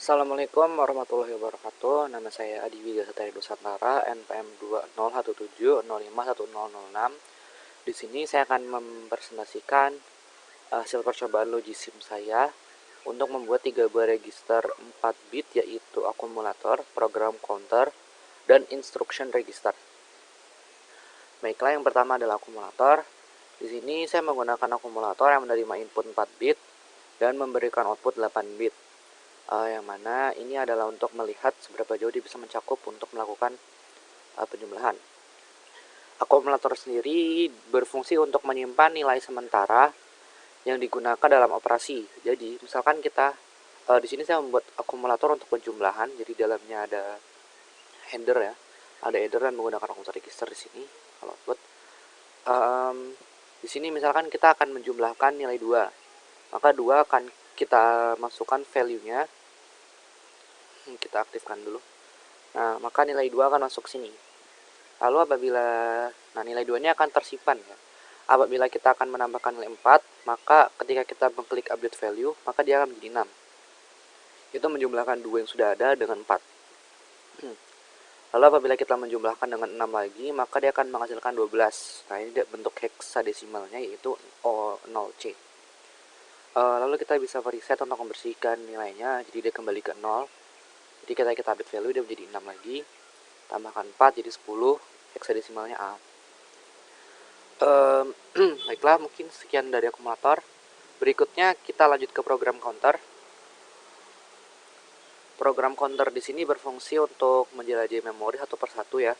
Assalamualaikum warahmatullahi wabarakatuh. Nama saya Adi Wiga Satria Dosantara, NPM 2017051006. Di sini saya akan mempresentasikan hasil percobaan Logisim saya untuk membuat 3 buah register 4 bit, yaitu akumulator, program counter, dan instruction register. Baiklah, yang pertama adalah akumulator. Di sini saya menggunakan akumulator yang menerima input 4 bit dan memberikan output 8 bit. Yang mana ini adalah untuk melihat seberapa jauh dia bisa mencakup untuk melakukan penjumlahan. Akumulator sendiri berfungsi untuk menyimpan nilai sementara yang digunakan dalam operasi. Jadi, misalkan kita di sini saya membuat akumulator untuk penjumlahan. Jadi dalamnya ada header ya, ada header dan menggunakan akumulator register di sini. Kalau buat di sini misalkan kita akan menjumlahkan nilai 2, maka 2 akan kita masukkan value-nya. Kita aktifkan dulu. Nah, maka nilai 2 akan masuk sini. Lalu apabila nilai 2 ini akan tersimpan ya. Apabila kita akan menambahkan nilai 4, maka ketika kita mengklik update value, maka dia akan menjadi 6. Itu menjumlahkan 2 yang sudah ada dengan 4. Lalu apabila kita menjumlahkan dengan 6 lagi, maka dia akan menghasilkan 12. Nah, ini bentuk hexadesimalnya yaitu O0C. Lalu kita bisa reset untuk membersihkan nilainya, jadi dia kembali ke 0. Jadi kita update value, dia menjadi 6 lagi, tambahkan 4 jadi 10, hexadesimalnya A. Baiklah, mungkin sekian dari akumulator. Berikutnya kita lanjut ke program counter. Program counter di sini berfungsi untuk menjelajahi memori satu persatu ya.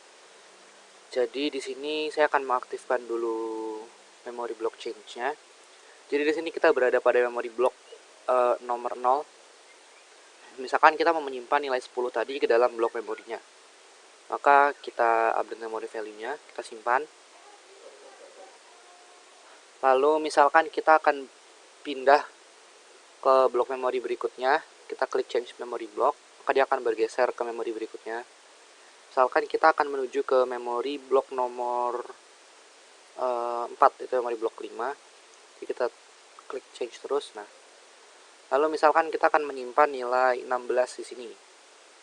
Jadi di sini saya akan mengaktifkan dulu memori block change-nya. Jadi di sini kita berada pada memori block nomor 0. Misalkan kita mau menyimpan nilai 10 tadi ke dalam blok memorinya, maka kita update memory value-nya, kita simpan. Lalu misalkan kita akan pindah ke blok memori berikutnya, kita klik change memory block, maka dia akan bergeser ke memori berikutnya. Misalkan kita akan menuju ke memori blok nomor 4, itu memori blok 5. Jadi kita klik change terus. Nah, lalu misalkan kita akan menyimpan nilai 16 di sini.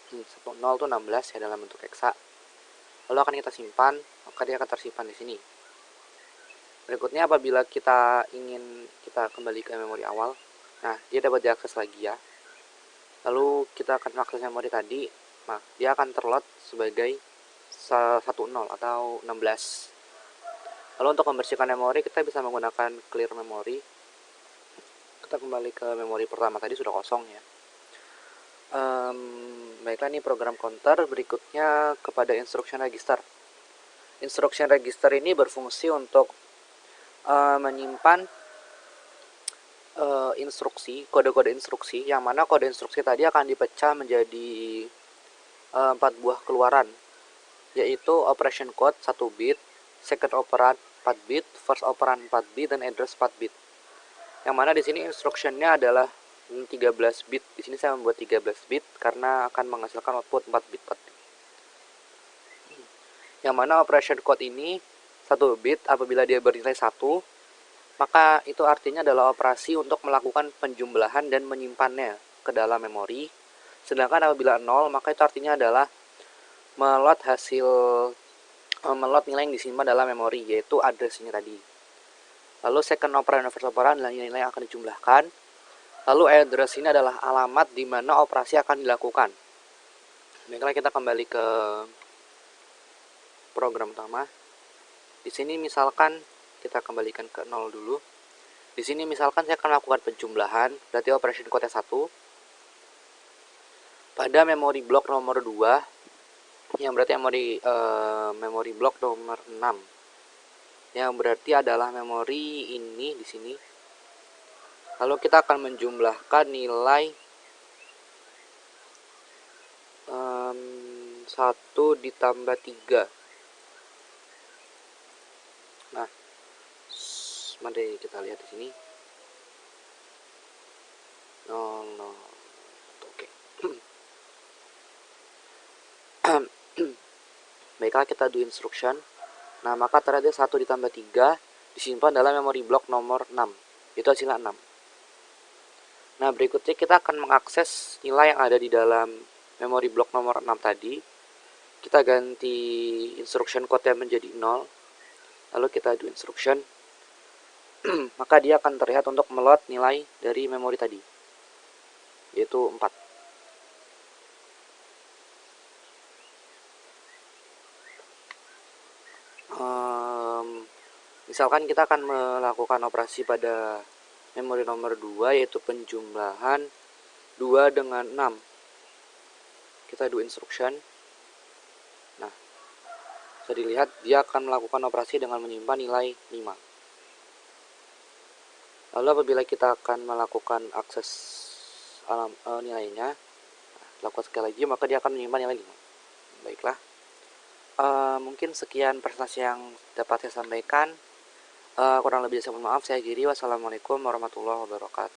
0 itu 16 ya dalam bentuk hexa. Lalu akan kita simpan, maka dia akan tersimpan di sini. Berikutnya apabila kita ingin kita kembali ke memori awal, nah dia dapat diakses lagi ya. Lalu kita akan mengakses memori tadi, nah dia akan terload sebagai 10 atau 16. Lalu untuk membersihkan memori kita bisa menggunakan clear memory. Kita kembali ke memori pertama tadi sudah kosong ya. Baiklah, ini program counter. Berikutnya kepada instruction register. Instruction register ini berfungsi untuk menyimpan instruksi, kode-kode instruksi, yang mana kode instruksi tadi akan dipecah menjadi 4 buah keluaran, yaitu operation code 1 bit, second operand 4 bit, first operand 4 bit, dan address 4 bit. Yang mana di sini instructionnya adalah 13 bit. Di sini saya membuat 13 bit karena akan menghasilkan output 4 bit. Yang mana operation code ini 1 bit apabila dia bernilai 1, maka itu artinya adalah operasi untuk melakukan penjumlahan dan menyimpannya ke dalam memori. Sedangkan apabila 0, maka itu artinya adalah melot nilai yang disimpan dalam memori, yaitu address ini tadi. Lalu second operand dan first operand adalah nilai yang akan dijumlahkan. Lalu address ini adalah alamat di mana operasi akan dilakukan. Baiklah, kita kembali ke program utama. Di sini misalkan kita kembalikan ke 0 dulu. Di sini misalkan saya akan melakukan penjumlahan, berarti operation code 1 pada memori blok nomor 2, yang berarti memori blok nomor 6, yang berarti adalah memori ini di sini. Lalu kita akan menjumlahkan nilai 1 ditambah 3. Nah, mari kita lihat di sini. 0. Oke. Baiklah, kita do instruction. Nah, maka ternyata 1 ditambah 3 disimpan dalam memori blok nomor 6. Itu hasilnya 6. Nah, berikutnya kita akan mengakses nilai yang ada di dalam memori block nomor 6 tadi. Kita ganti instruction code-nya menjadi 0, lalu kita do instruction, maka dia akan terlihat untuk meload nilai dari memori tadi, yaitu 4. Misalkan kita akan melakukan operasi pada memori nomor 2, yaitu penjumlahan 2 dengan 6. Kita do instruction. Nah, bisa dilihat dia akan melakukan operasi dengan menyimpan nilai 5. Lalu apabila kita akan melakukan akses nilainya, lakukan sekali lagi, maka dia akan menyimpan nilai 5. Baiklah, mungkin sekian presentasi yang dapat saya sampaikan. Kurang lebih saya mohon maaf. Saya Giri. Wassalamualaikum warahmatullahi wabarakatuh.